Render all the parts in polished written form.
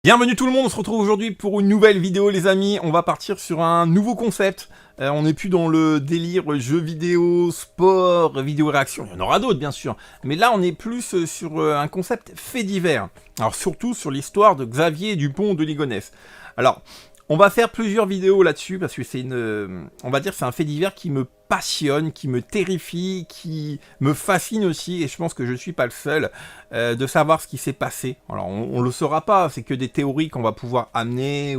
Bienvenue tout le monde, on se retrouve aujourd'hui pour une nouvelle vidéo les amis. On va partir sur un nouveau concept. On n'est plus dans le délire jeux vidéo, sport, vidéo réaction. Il y en aura d'autres bien sûr. Mais là on est plus sur un concept fait divers. Alors surtout sur l'histoire de Xavier Dupont de Ligonnès. Alors on va faire plusieurs vidéos là-dessus parce que c'est on va dire c'est un fait divers qui me passionne, qui me terrifie, qui me fascine aussi, et je pense que je suis pas le seul, de savoir ce qui s'est passé. Alors on le saura pas, c'est que des théories qu'on va pouvoir amener,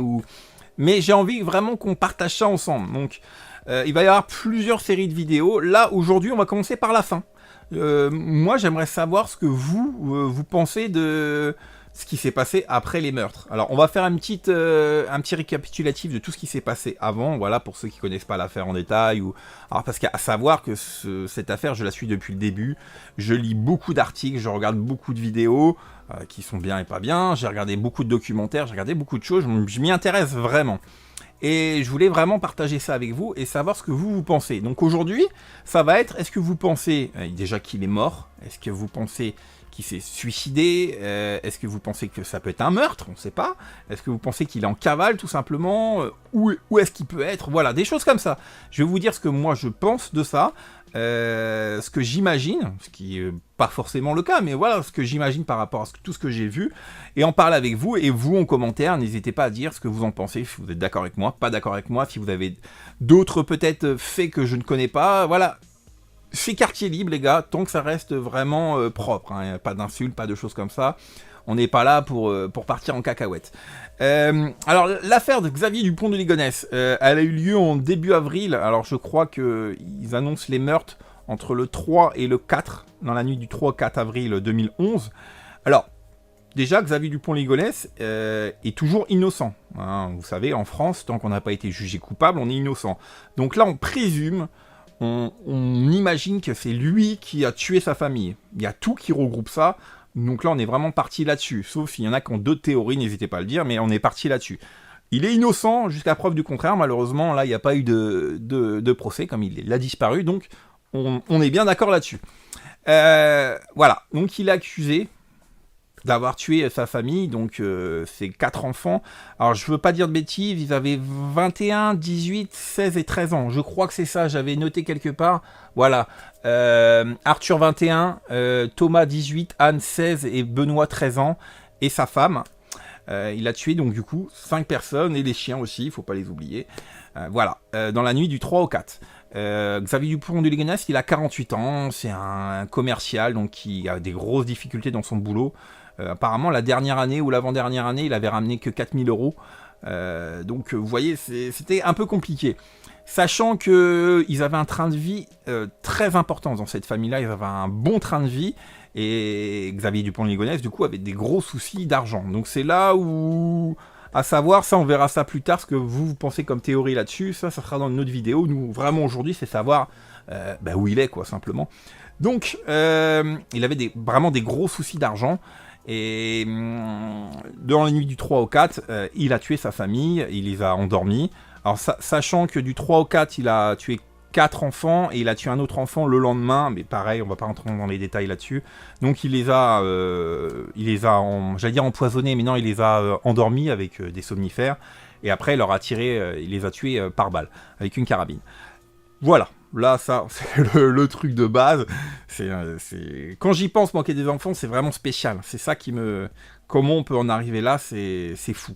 mais j'ai envie vraiment qu'on partage ça ensemble. Donc il va y avoir plusieurs séries de vidéos. Là aujourd'hui on va commencer par la fin. Moi j'aimerais savoir ce que vous pensez de ce qui s'est passé après les meurtres. Alors on va faire un petit récapitulatif de tout ce qui s'est passé avant, voilà, pour ceux qui connaissent pas l'affaire en détail. Alors parce qu'à savoir que cette affaire je la suis depuis le début, je lis beaucoup d'articles, je regarde beaucoup de vidéos qui sont bien et pas bien, j'ai regardé beaucoup de documentaires, j'ai regardé beaucoup de choses, je m'y intéresse vraiment. Et je voulais vraiment partager ça avec vous et savoir ce que vous pensez. Donc aujourd'hui, ça va être, est-ce que vous pensez déjà qu'il est mort? Est-ce que vous pensez qu'il s'est suicidé? Est-ce que vous pensez que ça peut être un meurtre? On ne sait pas. Est-ce que vous pensez qu'il est en cavale tout simplement? Où est-ce qu'il peut être? Voilà, des choses comme ça. Je vais vous dire ce que moi je pense de ça. Ce que j'imagine, ce qui n'est pas forcément le cas, mais voilà ce que j'imagine par rapport à tout ce que j'ai vu, et en parler avec vous, et vous en commentaire, n'hésitez pas à dire ce que vous en pensez, si vous êtes d'accord avec moi, pas d'accord avec moi, si vous avez d'autres peut-être faits que je ne connais pas, voilà. C'est quartier libre les gars, tant que ça reste vraiment propre, hein, pas d'insultes, pas de choses comme ça. On n'est pas là pour partir en cacahuète. Alors, l'affaire de Xavier Dupont de Ligonnès, elle a eu lieu en début avril. Alors, je crois qu'ils annoncent les meurtres entre le 3 et le 4, dans la nuit du 3 au 4 avril 2011. Alors, déjà, Xavier Dupont de Ligonnès est toujours innocent. Hein. Vous savez, en France, tant qu'on n'a pas été jugé coupable, on est innocent. Donc là, on présume... On imagine que c'est lui qui a tué sa famille. Il y a tout qui regroupe ça. Donc là, on est vraiment parti là-dessus. Sauf s'il y en a qui ont d'autres théories, n'hésitez pas à le dire, mais on est parti là-dessus. Il est innocent jusqu'à preuve du contraire. Malheureusement, là, il n'y a pas eu de procès, comme il a disparu. Donc, on est bien d'accord là-dessus. Voilà. Donc, il est accusé d'avoir tué sa famille, donc ses 4 enfants. Alors je veux pas dire de bêtises, ils avaient 21, 18, 16 et 13 ans. Je crois que c'est ça, j'avais noté quelque part. Voilà. Arthur 21, Thomas 18, Anne 16 et Benoît 13 ans. Et sa femme. Il a tué donc du coup 5 personnes et les chiens aussi, il faut pas les oublier. Voilà, dans la nuit du 3 au 4. Xavier Dupont de Ligonnès, il a 48 ans, c'est un commercial donc qui a des grosses difficultés dans son boulot. Apparemment, la dernière année ou l'avant-dernière année, il avait ramené que 4000 euros. Donc, vous voyez, c'était un peu compliqué. Sachant qu'ils avaient un train de vie très important dans cette famille-là, ils avaient un bon train de vie. Et Xavier Dupont de Ligonnès, du coup, avait des gros soucis d'argent. Donc, c'est là où... À savoir, ça on verra ça plus tard, ce que vous pensez comme théorie là-dessus, ça sera dans une autre vidéo. Nous, vraiment aujourd'hui, c'est savoir où il est, quoi, simplement. Donc, il avait vraiment des gros soucis d'argent. Et dans la nuit du 3 au 4, il a tué sa famille, il les a endormis. Alors sachant que du 3 au 4, il a tué 4 enfants et il a tué un autre enfant le lendemain, mais pareil, on va pas rentrer dans les détails là-dessus. Donc il les a j'allais dire empoisonnés, mais non, il les a endormis avec des somnifères. Et après, il les a tués par balle, avec une carabine. Voilà, là, ça, c'est le truc de base. Quand j'y pense, manquer des enfants, c'est vraiment spécial. C'est ça qui me... Comment on peut en arriver là, c'est fou.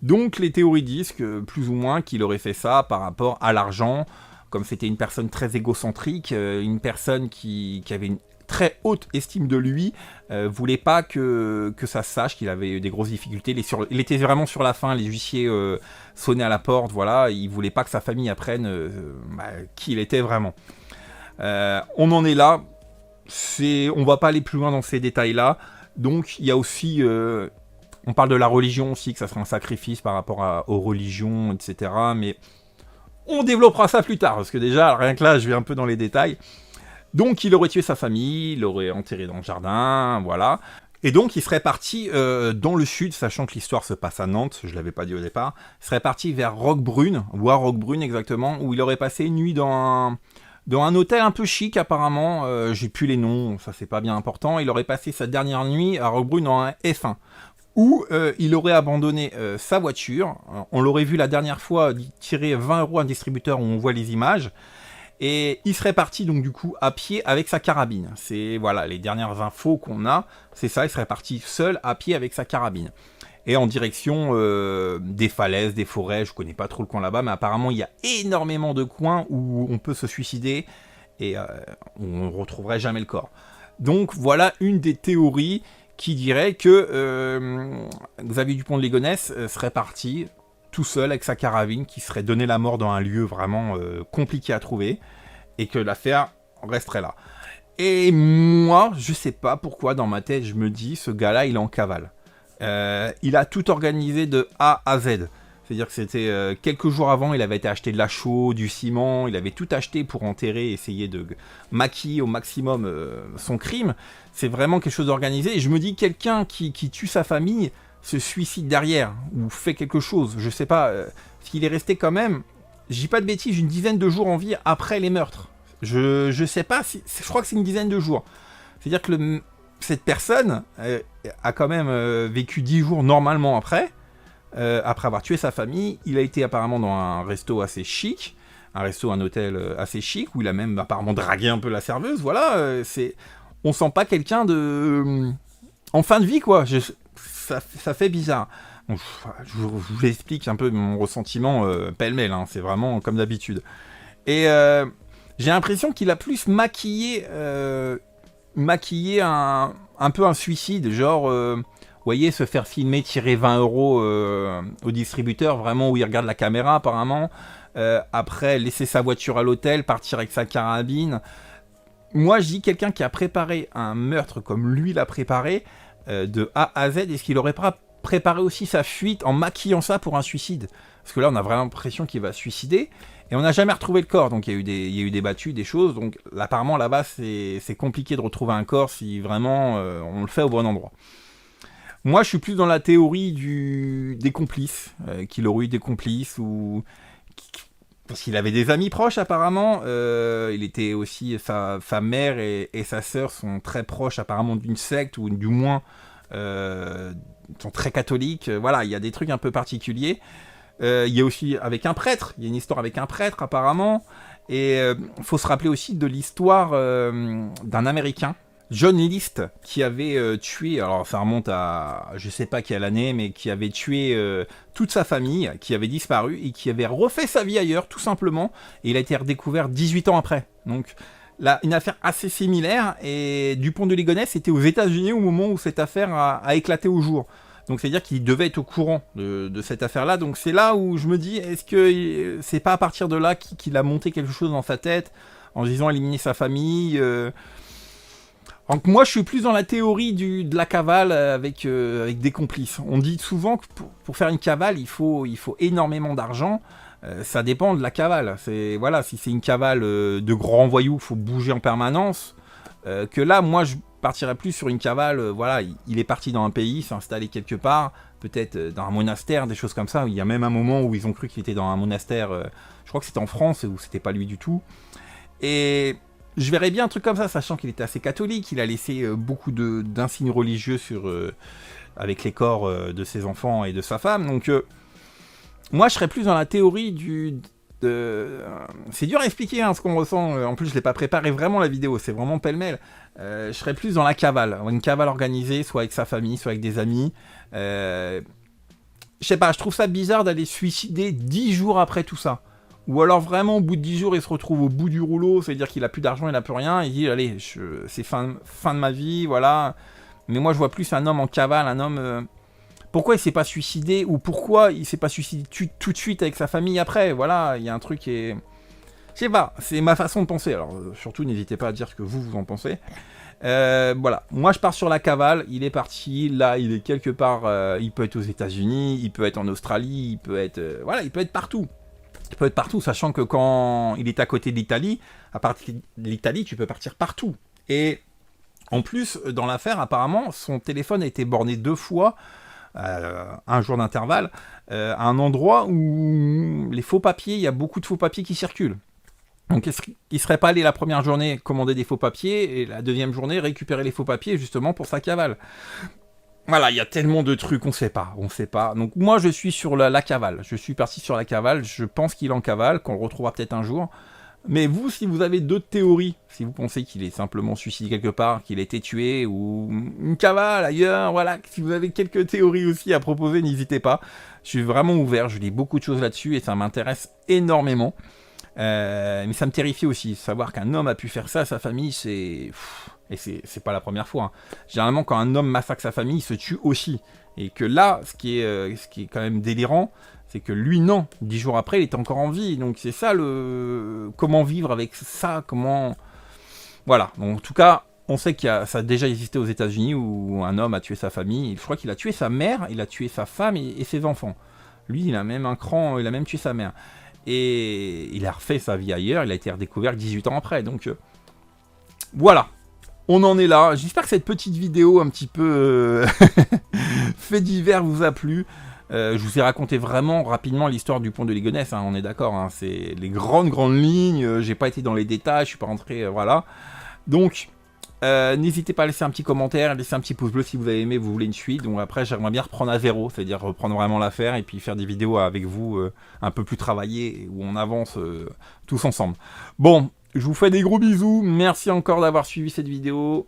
Donc, les théories disent que, plus ou moins, qu'il aurait fait ça par rapport à l'argent, comme c'était une personne très égocentrique, une personne qui avait une très haute estime de lui, voulait pas que ça se sache qu'il avait eu des grosses difficultés. Il était vraiment sur la fin, les huissiers sonnaient à la porte, voilà, il voulait pas que sa famille apprenne qui il était vraiment. On en est là, on va pas aller plus loin dans ces détails-là, donc il y a aussi... on parle de la religion aussi, que ça serait un sacrifice par rapport aux religions, etc. Mais on développera ça plus tard, parce que déjà, rien que là, je vais un peu dans les détails. Donc il aurait tué sa famille, il l'aurait enterré dans le jardin, voilà. Et donc il serait parti dans le sud, sachant que l'histoire se passe à Nantes, je ne l'avais pas dit au départ. Il serait parti vers Roquebrune, ou à Roquebrune exactement, où il aurait passé une nuit dans un hôtel un peu chic apparemment. J'ai plus les noms, ça c'est pas bien important. Il aurait passé sa dernière nuit à Roquebrune dans un F1. Ou il aurait abandonné sa voiture. On l'aurait vu la dernière fois tirer 20 € à un distributeur où on voit les images. Et il serait parti donc du coup à pied avec sa carabine. C'est voilà les dernières infos qu'on a. C'est ça, il serait parti seul à pied avec sa carabine. Et en direction des falaises, des forêts. Je connais pas trop le coin là-bas, mais apparemment il y a énormément de coins où on peut se suicider et on ne retrouverait jamais le corps. Donc voilà une des théories qui dirait que Xavier Dupont de Ligonnès serait parti tout seul avec sa carabine, qui serait donné la mort dans un lieu vraiment compliqué à trouver, et que l'affaire resterait là. Et moi, je sais pas pourquoi dans ma tête, je me dis, ce gars-là, il est en cavale. Il a tout organisé de A à Z. C'est-à-dire que c'était quelques jours avant, il avait été acheter de la chaux, du ciment, il avait tout acheté pour enterrer, essayer de maquiller au maximum son crime. C'est vraiment quelque chose d'organisé. Et je me dis, quelqu'un qui tue sa famille se suicide derrière, ou fait quelque chose, je sais pas, parce qu'il est resté quand même, je dis pas de bêtises, une dizaine de jours en vie après les meurtres. Je sais pas, je crois que c'est une dizaine de jours. C'est-à-dire que cette personne a quand même vécu 10 jours normalement après avoir tué sa famille. Il a été apparemment dans un resto assez chic, un hôtel assez chic, où il a même apparemment dragué un peu la serveuse, voilà, on sent pas quelqu'un de... en fin de vie, quoi. Ça fait bizarre. Bon, je vous explique un peu mon ressentiment pêle-mêle, hein, c'est vraiment comme d'habitude. Et j'ai l'impression qu'il a plus maquillé un peu un suicide, genre, vous voyez, se faire filmer, tirer 20 € au distributeur, vraiment où il regarde la caméra apparemment, après laisser sa voiture à l'hôtel, partir avec sa carabine. Moi je dis quelqu'un qui a préparé un meurtre comme lui l'a préparé, de A à Z, est-ce qu'il aurait pas préparé aussi sa fuite en maquillant ça pour un suicide? Parce que là on a vraiment l'impression qu'il va se suicider, et on n'a jamais retrouvé le corps, donc il y a eu des battues, des choses, donc apparemment là-bas c'est compliqué de retrouver un corps si vraiment on le fait au bon endroit. Moi je suis plus dans la théorie des complices, qu'il aurait eu des complices, ou... Parce qu'il avait des amis proches apparemment, il était aussi, sa mère et sa sœur sont très proches apparemment d'une secte, ou du moins sont très catholiques, voilà, il y a des trucs un peu particuliers. Il y a aussi avec un prêtre, il y a une histoire avec un prêtre apparemment, et il faut se rappeler aussi de l'histoire d'un Américain, John List, qui avait tué, alors ça remonte à je sais pas quelle année, mais qui avait tué toute sa famille, qui avait disparu et qui avait refait sa vie ailleurs tout simplement, et il a été redécouvert 18 ans après. Donc là, une affaire assez similaire, et Dupont de Ligonnès était aux États-Unis au moment où cette affaire a éclaté au jour. Donc c'est-à-dire qu'il devait être au courant de cette affaire-là. Donc c'est là où je me dis, est-ce que c'est pas à partir de là qu'il a monté quelque chose dans sa tête, en se disant éliminer sa famille Donc moi je suis plus dans la théorie de la cavale avec des complices. On dit souvent que pour faire une cavale, il faut énormément d'argent. Ça dépend de la cavale. Voilà, si c'est une cavale de grands voyous, il faut bouger en permanence. Que là, moi je partirais plus sur une cavale, voilà, il est parti dans un pays, s'est installé quelque part, peut-être dans un monastère, des choses comme ça. Il y a même un moment où ils ont cru qu'il était dans un monastère, je crois que c'était en France, où c'était pas lui du tout. Et je verrais bien un truc comme ça, sachant qu'il était assez catholique, il a laissé beaucoup d'insignes religieux avec les corps de ses enfants et de sa femme. Donc moi je serais plus dans la théorie c'est dur à expliquer hein, ce qu'on ressent, en plus je l'ai pas préparé vraiment la vidéo, c'est vraiment pêle-mêle. Je serais plus dans la cavale, une cavale organisée, soit avec sa famille, soit avec des amis. Je sais pas, je trouve ça bizarre d'aller se suicider 10 jours après tout ça. Ou alors vraiment au bout de 10 jours il se retrouve au bout du rouleau, c'est-à-dire qu'il a plus d'argent, il a plus rien, il dit allez, c'est fin de ma vie, voilà. Mais moi je vois plus un homme en cavale, un homme... Pourquoi il s'est pas suicidé, ou pourquoi il s'est pas suicidé tout de suite avec sa famille après, voilà, il y a un truc qui est... Je sais pas, c'est ma façon de penser, alors surtout n'hésitez pas à dire ce que vous en pensez. Voilà, moi je pars sur la cavale, il est parti, là il est quelque part, il peut être aux États-Unis, il peut être en Australie, il peut être... voilà, il peut être partout. Il peut être partout, sachant que quand il est à côté de l'Italie, à partir de l'Italie, tu peux partir partout. Et en plus, dans l'affaire, apparemment, son téléphone a été borné 2 fois, un jour d'intervalle, à un endroit où les faux papiers, il y a beaucoup de faux papiers qui circulent. Donc il ne serait pas allé la première journée commander des faux papiers, et la deuxième journée récupérer les faux papiers justement pour sa cavale. Voilà, il y a tellement de trucs, on sait pas. Donc moi, je suis sur la cavale. Je suis parti sur la cavale. Je pense qu'il est en cavale, qu'on le retrouvera peut-être un jour. Mais vous, si vous avez d'autres théories, si vous pensez qu'il est simplement suicidé quelque part, qu'il a été tué, ou une cavale ailleurs, voilà, si vous avez quelques théories aussi à proposer, n'hésitez pas. Je suis vraiment ouvert, je lis beaucoup de choses là-dessus et ça m'intéresse énormément. Mais ça me terrifie aussi, savoir qu'un homme a pu faire ça à sa famille, c'est... Et c'est pas la première fois. Hein. Généralement, quand un homme massacre sa famille, il se tue aussi. Et que là, ce qui est quand même délirant, c'est que lui, non. 10 jours après, il était encore en vie. Donc c'est ça le... Comment vivre avec ça, comment... Voilà. Donc, en tout cas, on sait ça a déjà existé aux États-Unis où un homme a tué sa famille. Je crois qu'il a tué sa mère, il a tué sa femme et ses enfants. Lui, il a même un cran, il a même tué sa mère. Et il a refait sa vie ailleurs, il a été redécouvert 18 ans après. Donc voilà. On en est là. J'espère que cette petite vidéo un petit peu fait divers vous a plu. Je vous ai raconté vraiment rapidement l'histoire du pont de Ligonnès, hein, on est d'accord. Hein, c'est les grandes lignes. J'ai pas été dans les détails, je suis pas rentré, voilà. Donc, n'hésitez pas à laisser un petit commentaire, laisser un petit pouce bleu si vous avez aimé, vous voulez une suite. Donc après, j'aimerais bien reprendre à zéro, c'est-à-dire reprendre vraiment l'affaire et puis faire des vidéos avec vous un peu plus travaillées où on avance tous ensemble. Bon. Je vous fais des gros bisous, merci encore d'avoir suivi cette vidéo.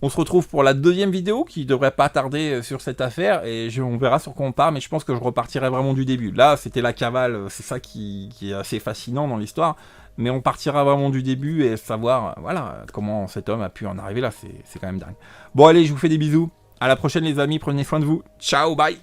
On se retrouve pour la deuxième vidéo qui devrait pas tarder sur cette affaire et on verra sur quoi on part, mais je pense que je repartirai vraiment du début. Là, c'était la cavale, c'est ça qui est assez fascinant dans l'histoire, mais on partira vraiment du début et savoir voilà, comment cet homme a pu en arriver là, c'est quand même dingue. Bon allez, je vous fais des bisous, à la prochaine les amis, prenez soin de vous, ciao, bye.